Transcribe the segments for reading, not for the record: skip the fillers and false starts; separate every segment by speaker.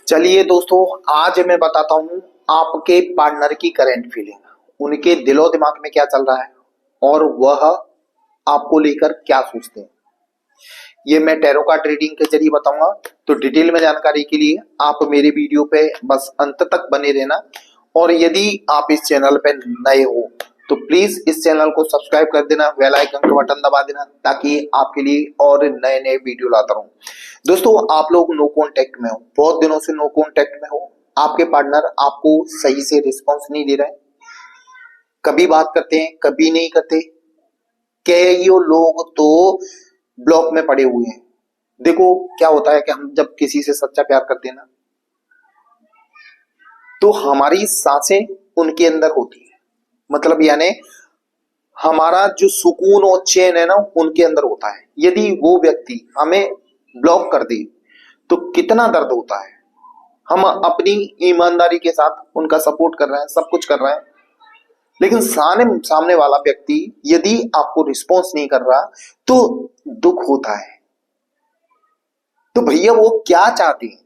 Speaker 1: चलिए दोस्तों, आज मैं बताता हूँ आपके पार्टनर की करंट फीलिंग, उनके दिलो दिमाग में क्या चल रहा है और वह आपको लेकर क्या सोचते हैं। ये मैं टैरो कार्ड रीडिंग के जरिए बताऊंगा। तो डिटेल में जानकारी के लिए आप मेरे वीडियो पे बस अंत तक बने रहना। और यदि आप इस चैनल पे नए हो तो प्लीज इस चैनल को सब्सक्राइब कर देना, बेल आइकन का बटन दबा देना, ताकि आपके लिए और नए नए वीडियो लाता रहूं। दोस्तों, आप लोग नो कांटेक्ट में हो, बहुत दिनों से नो कांटेक्ट में हो, आपके पार्टनर आपको सही से रिस्पॉन्स नहीं दे रहे, कभी बात करते हैं कभी नहीं करते, कई लोग तो ब्लॉक में पड़े हुए हैं। देखो क्या होता है कि हम जब किसी से सच्चा प्यार करते हैं ना, तो हमारी सांसें उनके अंदर होती है, मतलब यानी हमारा जो सुकून और चैन है ना उनके अंदर होता है। यदि वो व्यक्ति हमें ब्लॉक कर दे तो कितना दर्द होता है। हम अपनी ईमानदारी के साथ उनका सपोर्ट कर रहे हैं, सब कुछ कर रहे हैं, लेकिन सामने वाला व्यक्ति यदि आपको रिस्पॉन्स नहीं कर रहा तो दुख होता है। तो भैया वो क्या चाहते हैं,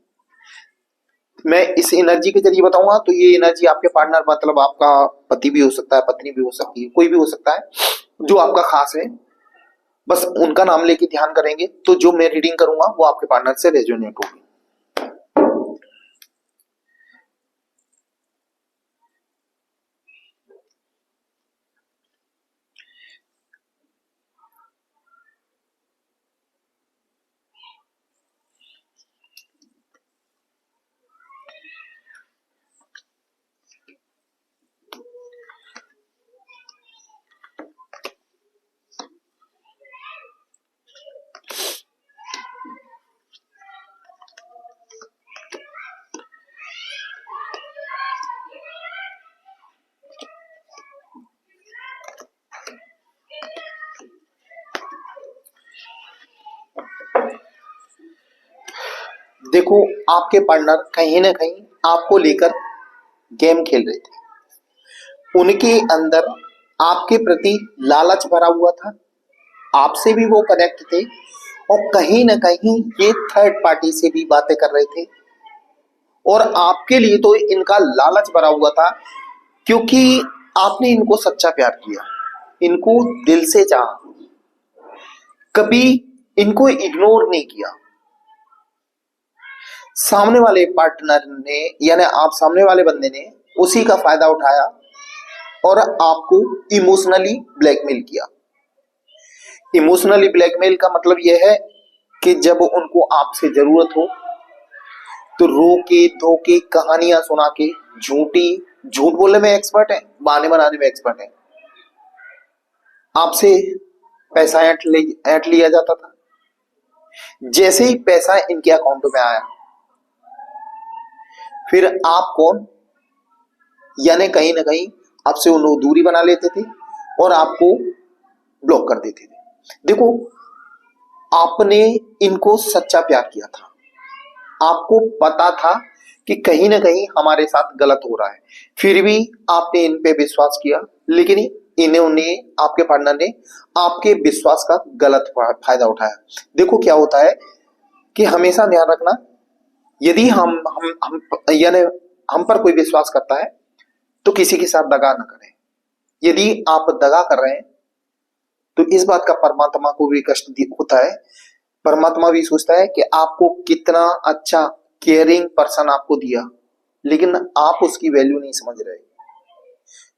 Speaker 1: मैं इस एनर्जी के जरिए बताऊंगा। तो ये एनर्जी आपके पार्टनर, मतलब आपका पति भी हो सकता है, पत्नी भी हो सकती है, कोई भी हो सकता है जो आपका खास है। बस उनका नाम लेके ध्यान करेंगे तो जो मैं रीडिंग करूंगा वो आपके पार्टनर से रेजोनेट होगी। देखो, आपके पार्टनर कहीं ना कहीं आपको लेकर गेम खेल रहे थे, उनके अंदर आपके प्रति लालच भरा हुआ था, आपसे भी वो कनेक्ट थे और कहीं ना कहीं ये थर्ड पार्टी से भी बातें कर रहे थे। और आपके लिए तो इनका लालच भरा हुआ था, क्योंकि आपने इनको सच्चा प्यार किया, इनको दिल से चाहा, कभी इनको इग्नोर नहीं किया। सामने वाले पार्टनर ने, यानी आप सामने वाले बंदे ने उसी का फायदा उठाया और आपको इमोशनली ब्लैकमेल किया। इमोशनली ब्लैकमेल का मतलब यह है कि जब उनको आपसे जरूरत हो तो रोके धोके कहानियां सुना के, झूठ बोलने में एक्सपर्ट है, बहाने बनाने में एक्सपर्ट है, आपसे पैसा ऐंठ लिया जाता था। जैसे ही पैसा इनके अकाउंट में आया, फिर आप कौन, यानी कहीं ना कहीं आपसे वो लोग दूरी बना लेते थे और आपको ब्लॉक कर देते थे। देखो, आपने इनको सच्चा प्यार किया था, आपको पता था कि कहीं ना कहीं हमारे साथ गलत हो रहा है, फिर भी आपने इन पे विश्वास किया, लेकिन इन्होंने, आपके पार्टनर ने आपके विश्वास का गलत फायदा उठाया। देखो क्या होता है कि हमेशा ध्यान रखना, यदि हम यानी हम पर कोई विश्वास करता है तो किसी के साथ दगा न करें। यदि आप दगा कर रहे हैं तो इस बात का परमात्मा को भी कष्ट होता है। परमात्मा भी सोचता है कि आपको कितना अच्छा केयरिंग पर्सन आपको दिया, लेकिन आप उसकी वैल्यू नहीं समझ रहे।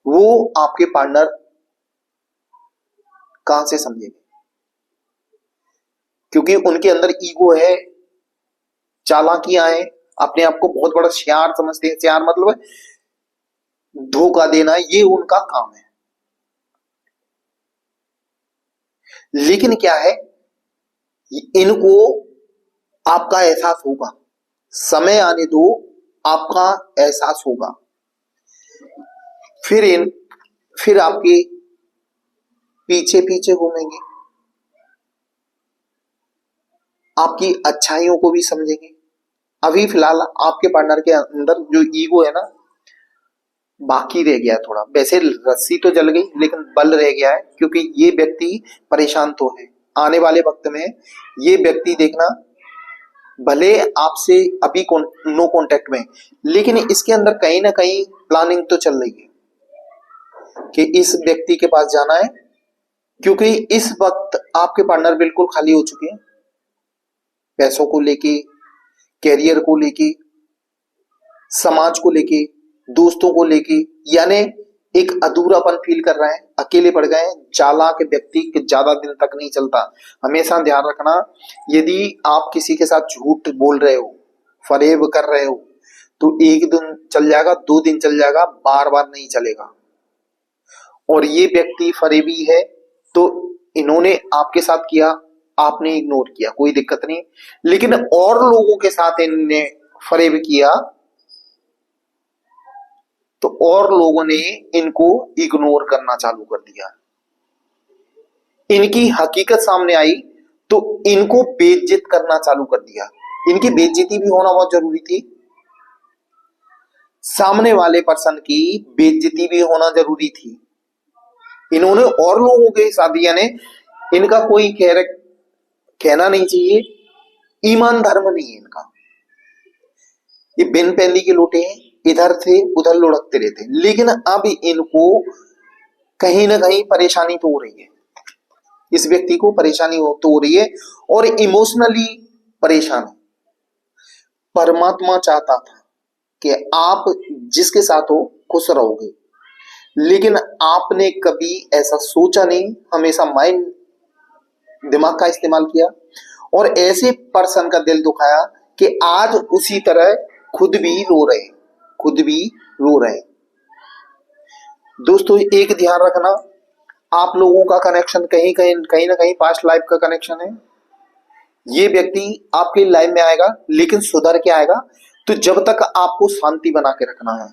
Speaker 1: वो आपके पार्टनर कहां से समझेंगे, क्योंकि उनके अंदर ईगो है, चालाकियां हैं, अपने आप को बहुत बड़ा सियार समझते हैं। सियार मतलब धोखा देना, ये उनका काम है। लेकिन क्या है, इनको आपका एहसास होगा, समय आने दो, आपका एहसास होगा। फिर आपके पीछे पीछे घूमेंगे, आपकी अच्छाइयों को भी समझेंगे। अभी फिलहाल आपके पार्टनर के अंदर जो ईगो है ना, बाकी रह गया थोड़ा। वैसे रस्सी तो जल गई लेकिन बल रह गया है, क्योंकि ये व्यक्ति परेशान तो है। आने वाले वक्त में ये व्यक्ति देखना भले आपसे अभी नो कांटेक्ट में, लेकिन इसके अंदर कहीं ना कहीं प्लानिंग तो चल रही है कि इस व्यक्ति के पास जाना है, क्योंकि इस वक्त आपके पार्टनर बिल्कुल खाली हो चुके हैं, पैसों को लेके, कैरियर को लेके, समाज को लेके, दोस्तों को लेके, यानी एक अधूरापन फील कर रहे हैं, अकेले पड़ गए हैं। चालाक व्यक्ति के ज्यादा दिन तक नहीं चलता। हमेशा ध्यान रखना, यदि आप किसी के साथ झूठ बोल रहे हो, फरेब कर रहे हो, तो एक दिन चल जाएगा, 2 दिन चल जाएगा, बार बार नहीं चलेगा। और ये व्यक्ति फरेबी है, तो इन्होंने आपके साथ किया, आपने इग्नोर किया, कोई दिक्कत नहीं। लेकिन और लोगों के साथ इनने फरेब किया, तो और लोगों ने इनको इग्नोर करना चालू कर दिया। इनकी हकीकत सामने आई तो इनको बेइज्जत करना चालू कर दिया। इनकी बेइज्जती भी होना बहुत जरूरी थी, सामने वाले पर्सन की बेइज्जती भी होना जरूरी थी। इन्होंने और लोगों के साथ, यानी इनका कोई कहना नहीं चाहिए, ईमान धर्म नहीं है इनका। ये बिन पैंदी के लोटे हैं, इधर से उधर लुढ़कते रहते हैं। लेकिन अब इनको कहीं ना कहीं परेशानी तो हो रही है, इस व्यक्ति को परेशानी तो हो रही है और इमोशनली परेशान है। परमात्मा चाहता था कि आप जिसके साथ हो खुश रहोगे, लेकिन आपने कभी ऐसा सोचा नहीं, हमेशा माइंड दिमाग का इस्तेमाल किया और ऐसे पर्सन का दिल दुखाया कि आज उसी तरह खुद भी रो रहे, खुद भी रो रहे। दोस्तों एक ध्यान रखना, आप लोगों का कनेक्शन कहीं ना कहीं पास्ट लाइफ का कनेक्शन है। ये व्यक्ति आपकी लाइफ में आएगा, लेकिन सुधर के आएगा। तो जब तक आपको शांति बना के रखना है,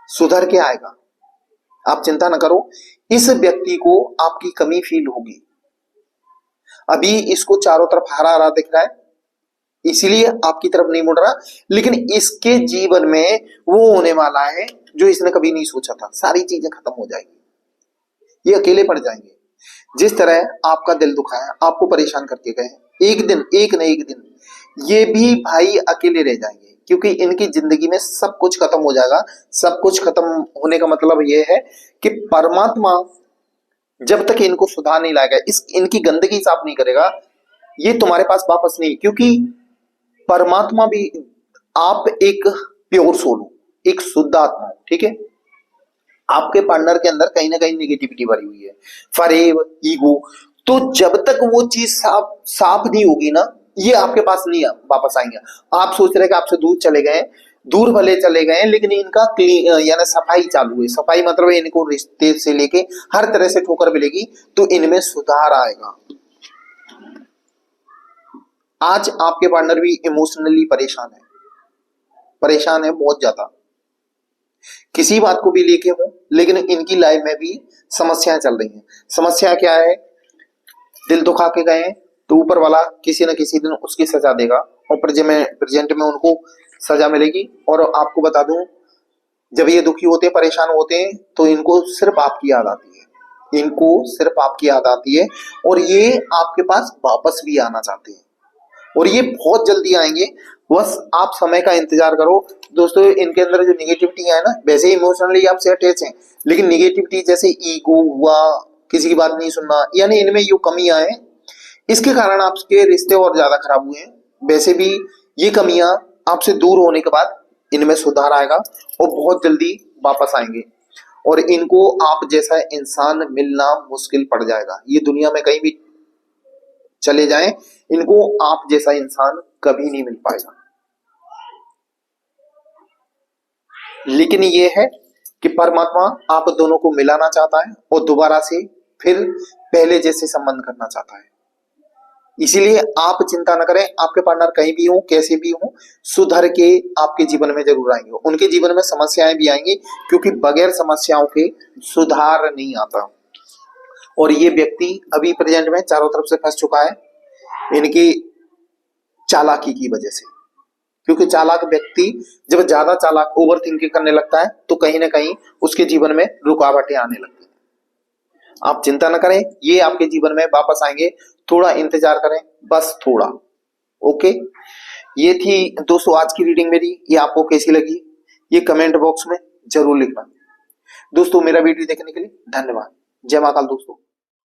Speaker 1: सुधर के आएगा, आप चिंता न करो। इस व्यक्ति को आपकी कमी फील होगी। अभी इसको चारों तरफ हरा हरा दिख रहा है, इसीलिए आपकी तरफ नहीं मुड़ रहा, लेकिन इसके जीवन में वो होने वाला है जो इसने कभी नहीं सोचा था। सारी चीजें खत्म हो जाएंगी, ये अकेले पड़ जाएंगे। जिस तरह आपका दिल दुखाया, आपको परेशान करके गए, एक न एक दिन ये भी भाई अकेले रह जाएंगे, क्योंकि इनकी जिंदगी में सब कुछ खत्म हो जाएगा। सब कुछ खत्म होने का मतलब यह है कि परमात्मा जब तक इनको सुधार नहीं लाएगा, इनकी गंदगी साफ नहीं करेगा, ये तुम्हारे पास वापस नहीं। क्योंकि परमात्मा भी, आप एक प्योर सोल हो, एक शुद्ध आत्मा हो, ठीक है। आपके पार्टनर के अंदर कहीं ना कहीं नेगेटिविटी भरी हुई है, फरेब, ईगो। तो जब तक वो चीज साफ नहीं होगी ना, ये आपके पास नहीं वापस आएंगे। आप सोच रहे कि आपसे दूर चले गए, दूर भले चले गए, लेकिन इनका यानी सफाई चालू है। सफाई मतलब इनको रिश्ते से लेके हर तरह से ठोकर मिलेगी, तो इनमें सुधार आएगा। आज आपके पार्टनर भी इमोशनली परेशान है बहुत ज्यादा, किसी बात को भी लेके हो, लेकिन इनकी लाइफ में भी समस्याएं चल रही हैं। समस्या क्या है? दिल दुखा के गए हैं, तो ऊपर वाला किसी न किसी दिन उसकी सजा देगा और प्रेजेंट में उनको सजा मिलेगी। और आपको बता दूं, जब ये दुखी होते, परेशान होते हैं, तो इनको सिर्फ आपकी याद आती है, इनको सिर्फ आपकी याद आती है, और ये आपके पास वापस भी आना चाहते हैं, और ये बहुत जल्दी आएंगे। बस आप समय का इंतजार करो। दोस्तों इनके अंदर जो निगेटिविटी है ना, वैसे इमोशनली आपसे अटैच हैं, लेकिन निगेटिविटी जैसे ईगो हुआ, किसी की बात नहीं सुनना, यानी इनमें ये कमियां हैं, इसके कारण आपके रिश्ते और ज्यादा खराब हुए हैं। वैसे भी ये कमियां आपसे दूर होने के बाद इनमें सुधार आएगा और बहुत जल्दी वापस आएंगे, और इनको आप जैसा इंसान मिलना मुश्किल पड़ जाएगा। ये दुनिया में कहीं भी चले जाएं, इनको आप जैसा इंसान कभी नहीं मिल पाएगा। लेकिन ये है कि परमात्मा आप दोनों को मिलाना चाहता है और दोबारा से फिर पहले जैसे संबंध करना चाहता है। इसीलिए आप चिंता न करें, आपके पार्टनर कहीं भी हो, कैसे भी हो, सुधर के आपके जीवन में जरूर आएंगे। उनके जीवन में समस्याएं भी आएंगी, क्योंकि बगैर समस्याओं के सुधार नहीं आता। और ये व्यक्ति अभी प्रेजेंट में चारों तरफ से फंस चुका है, इनकी चालाकी की वजह से। क्योंकि चालाक व्यक्ति जब ज्यादा चालाक ओवर थिंकिंग करने लगता है, तो कहीं ना कहीं उसके जीवन में रुकावटें आने लगती हैं। आप चिंता न करें, ये आपके जीवन में वापस आएंगे, थोड़ा इंतजार करें, बस थोड़ा। ओके, ये थी दोस्तों आज की रीडिंग मेरी। ये आपको कैसी लगी ये कमेंट बॉक्स में जरूर लिखना। दोस्तों मेरा वीडियो देखने के लिए धन्यवाद। जय महाकाल दोस्तों।